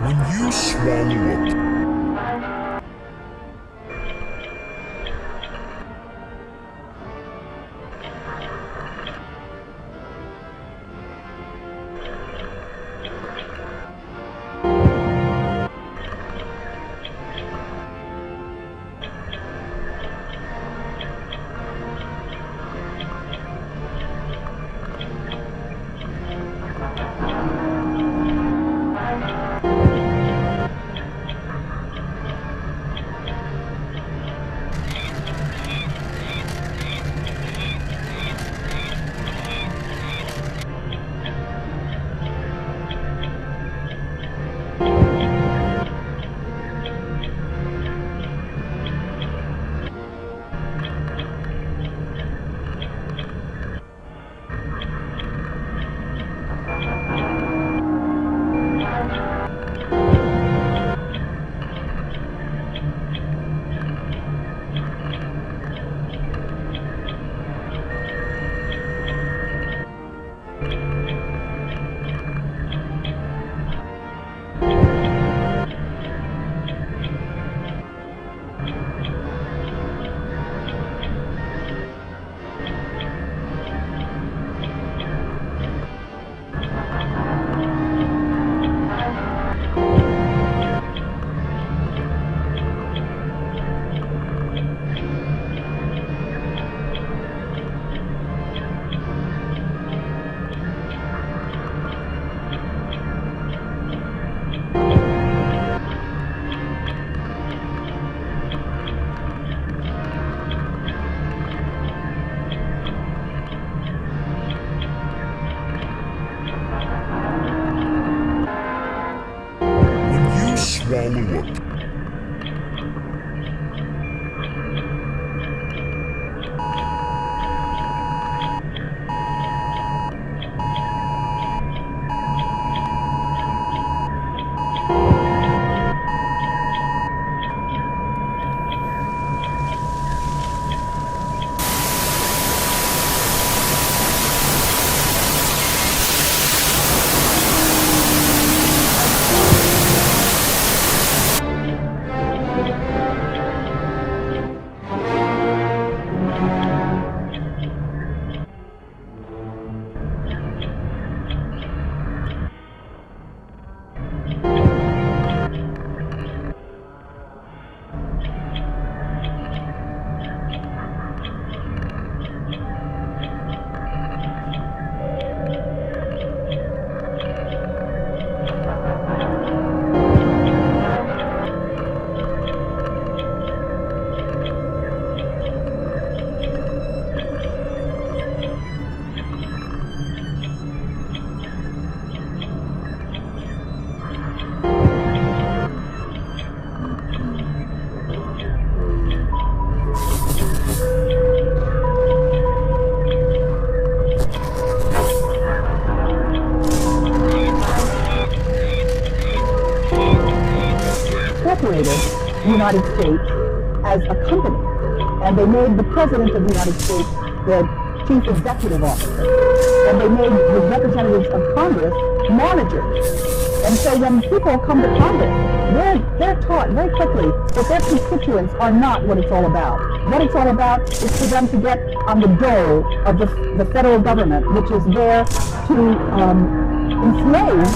When you swallow a swallow a the United States as a company, and they made the President of the United States the Chief Executive Officer, and they made the representatives of Congress managers. And so when people come to Congress, they're taught very quickly that their constituents are not what it's all about. What it's all about is for them to get on the dole of the federal government, which is there to enslave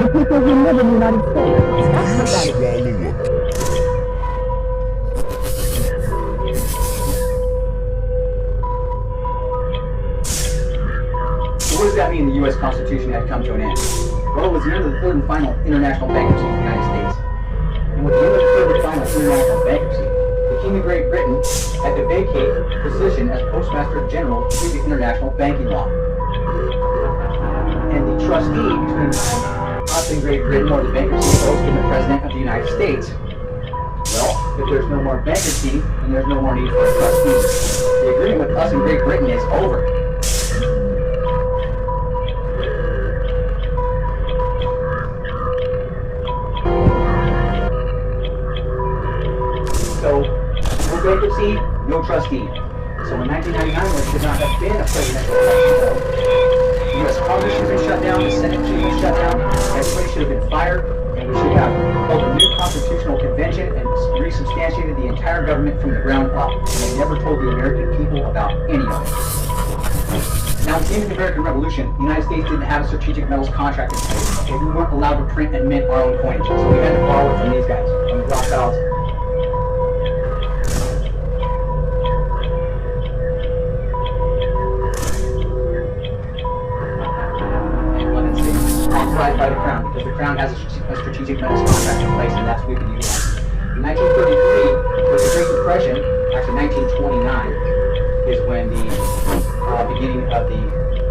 the people who live in the United States. That's what that is. What does that mean the U.S. Constitution had come to an end? Well, it was the end of the third and final international bankruptcy of the United States. And with the end of the third and final international bankruptcy, the King of Great Britain had to vacate his position as Postmaster General to the international banking law. And the trustee between us and Great Britain, or the bankruptcy court, and the President of the United States. Well, if there's no more bankruptcy, then there's no more need for a trustee. The agreement with us and Great Britain is over. So, no bankruptcy, no trustee. So in 1999, there should not have been a presidential election. The U.S. Congress should have been shut down, the Senate should have been shut down, everybody should have been fired, and we should have security substantiated the entire government from the ground up, and they never told the American people about any of it. Now, at the end of the American Revolution, the United States didn't have a strategic metals contract in place, okay? We weren't allowed to print and mint our own coinage, so we had to borrow it from these guys, from the Rothschilds. Authorized by the Crown, because the Crown has a strategic metals contract in place, and that's what we can utilize. In 1933, with the Great Depression, actually 1929, is when the beginning of the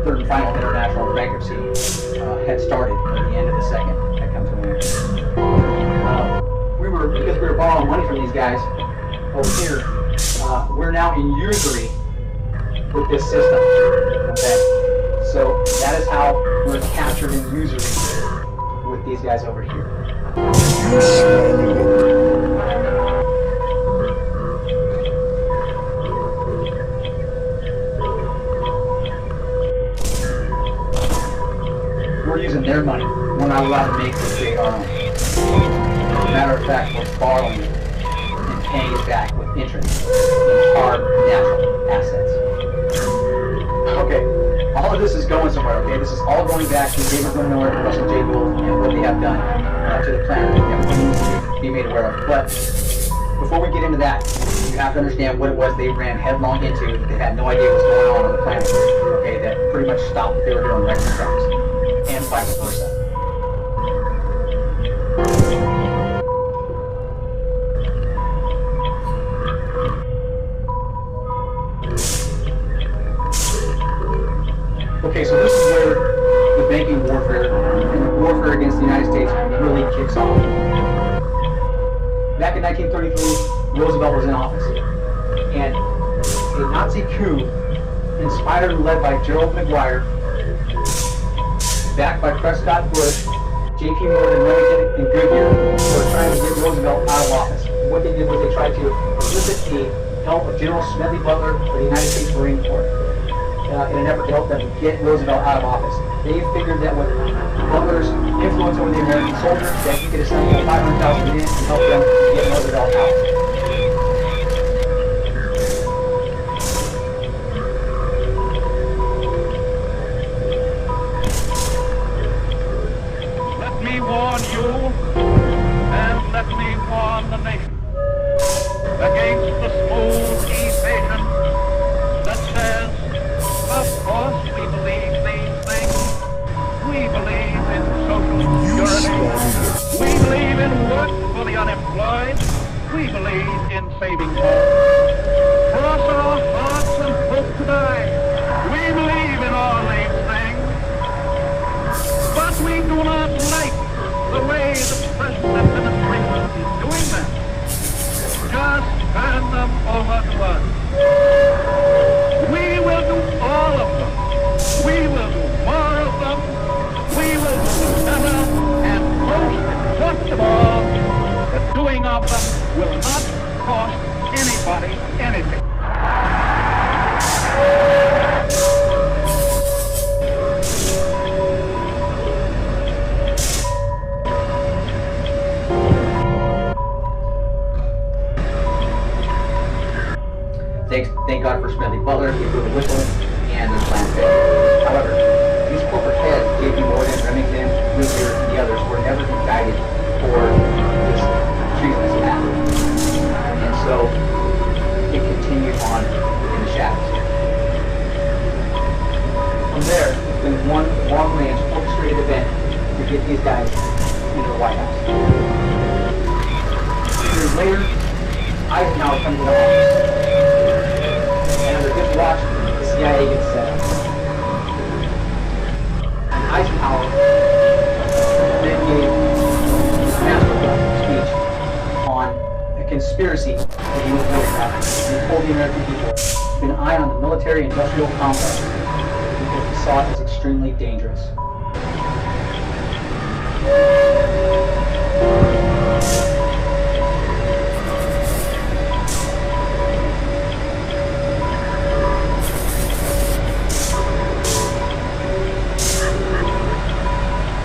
third and final international bankruptcy had started, at the end of the second had come to an end. Because we were borrowing money from these guys over here, we're now in usury with this system. Okay? So that is how we're captured in usury with these guys over here. You swallow up. We're using their money. We're not allowed to make or create our own. As a matter of fact, we're borrowing it and paying it back with interest in hard natural assets. Okay. All of this is going somewhere, okay? This is all going back to David Miller and Russell J. Gould and what they have done to the plan. Everything needs to be made aware of. But before we get into that, you have to understand what it was they ran headlong into. They had no idea what was going on the planet, okay? That pretty much stopped what they were doing right in their tracks, and vice versa. Okay, so this is where the banking warfare and the warfare against the United States really kicks off. Back in 1933, Roosevelt was in office, and a Nazi coup, inspired and led by Gerald McGuire, backed by Prescott Bush, J.P. Morgan, Remington, and Goodyear, were trying to get Roosevelt out of office. What they did was they tried to elicit the help of General Smedley Butler of the United States Marine Corps. In an effort to help them get Roosevelt out of office. They figured that with Butler's influence over the American soldiers, that he could assemble 500,000 men and help them get Roosevelt out. Let me warn you, and let me warn the nation, against the smooth evasion that says, of course, we believe these things. We believe in social security. We believe in work for the unemployed. We believe in saving homes. Cross our hearts and hope to die. We believe in all these things. But we do not like the way the present administration is doing them. Just turn them over to us. We will do all of them. We will do more of them. We will do better, and most important of all, the doing of them will not cost anybody anything. Thank God for Smedley Butler, he blew the whistle, and the plan failed. However, these corporate heads, J.P. Morgan, Remington, Goodyear, and the others, were never indicted for this treasonous act. And so, it continued on in the shadows. From there, it's been one long-range orchestrated event to get these guys into the White House. 2 years later, Eisenhower comes into office. And under his watch, the CIA gets set up. And Eisenhower then gave a masterful speech on a conspiracy that he was worried about. And he told the American people to keep an eye on the military-industrial complex because he saw it as extremely dangerous.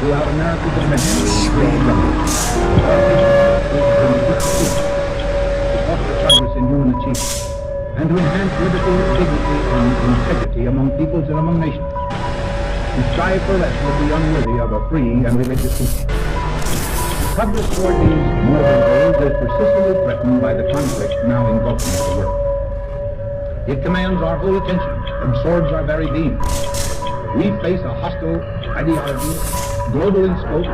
Throughout America, the strive for less would be unworthy of a free and religious people. Progress toward these noble goals is persistently threatened by the conflict now engulfing the world. It commands our whole attention, absorbs our very being. We face a hostile ideology, global in scope,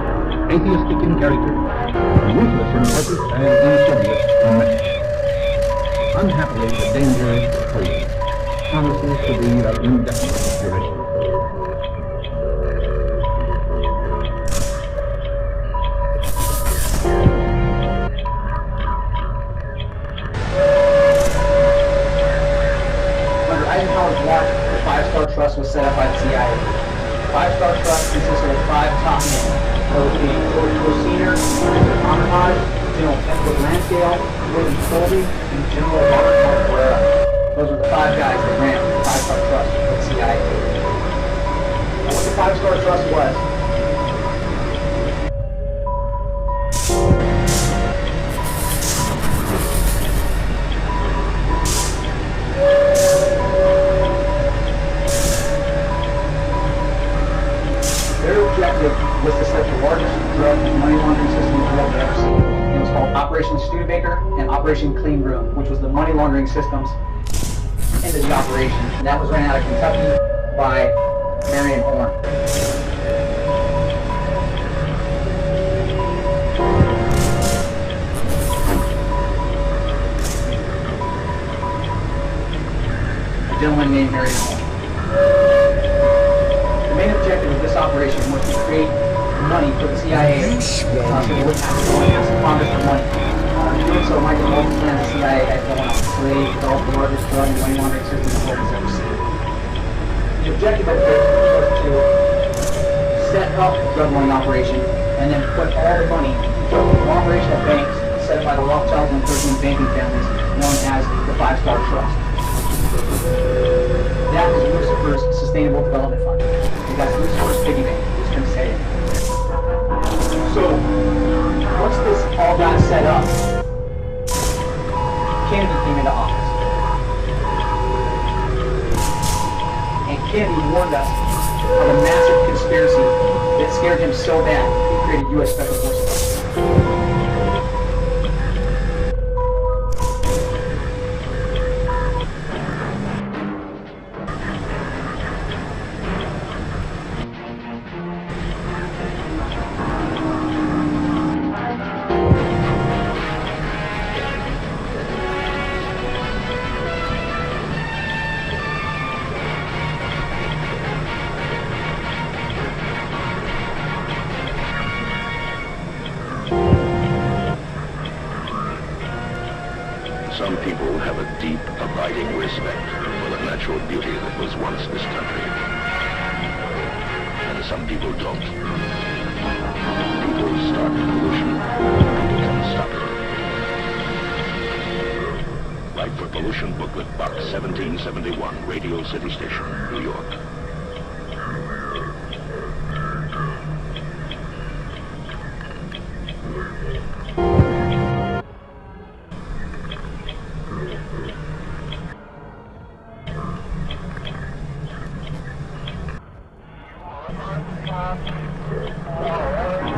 atheistic in character, ruthless in purpose, and insidious in method. Unhappily, the danger promises to be of indefinite duration. Under Eisenhower's watch, the five-star trust was set up by the CIA. The five-star trust consisted of 5 top men. Those being George Bush Sr., Armitage, General Edward Lansdale, William Colby, and General Robert Mark. Those were the 5 guys that ran the five-star trust for the CIA. Now, what the five-star trust was, their objective was to set the largest drug and money laundering system the world had ever seen. It was called Operation Studebaker and Operation Clean Room, which was the money laundering systems into the operation. And that was ran out of Kentucky by Marion Horn. A gentleman named Marion Horn. The main objective of this operation was to create money for the CIA so they wouldn't have to go and ask Congress for money. Doing so might develop the plan the CIA had going on, so they developed the largest drug and money laundering system the world has ever seen. The objective of this was to set up the drug money operation and then put all the money into a conglomeration of banks set up by the Rothschilds and 13 banking families known as the Five-Star Trust. That is Lucifer's Sustainable Development Fund. That's Lucifer's piggy bank, just going to say it. So, once this all got set up, Kennedy came into office. And Kennedy warned us of a massive conspiracy that scared him so bad, he created U.S. Special Forces. Some people have a deep, abiding respect for the natural beauty that was once this country. And some people don't. People start pollution, people can stop it. Write for Pollution Booklet, Box 1771, Radio City Station, New York.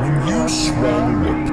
When you swallow it,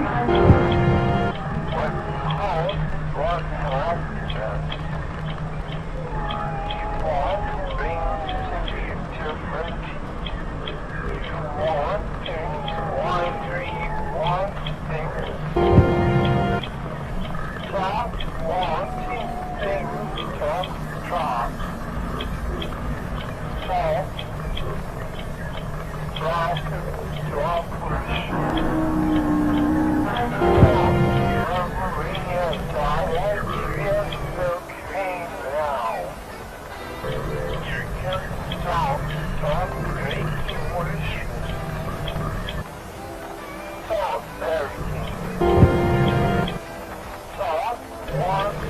Stop.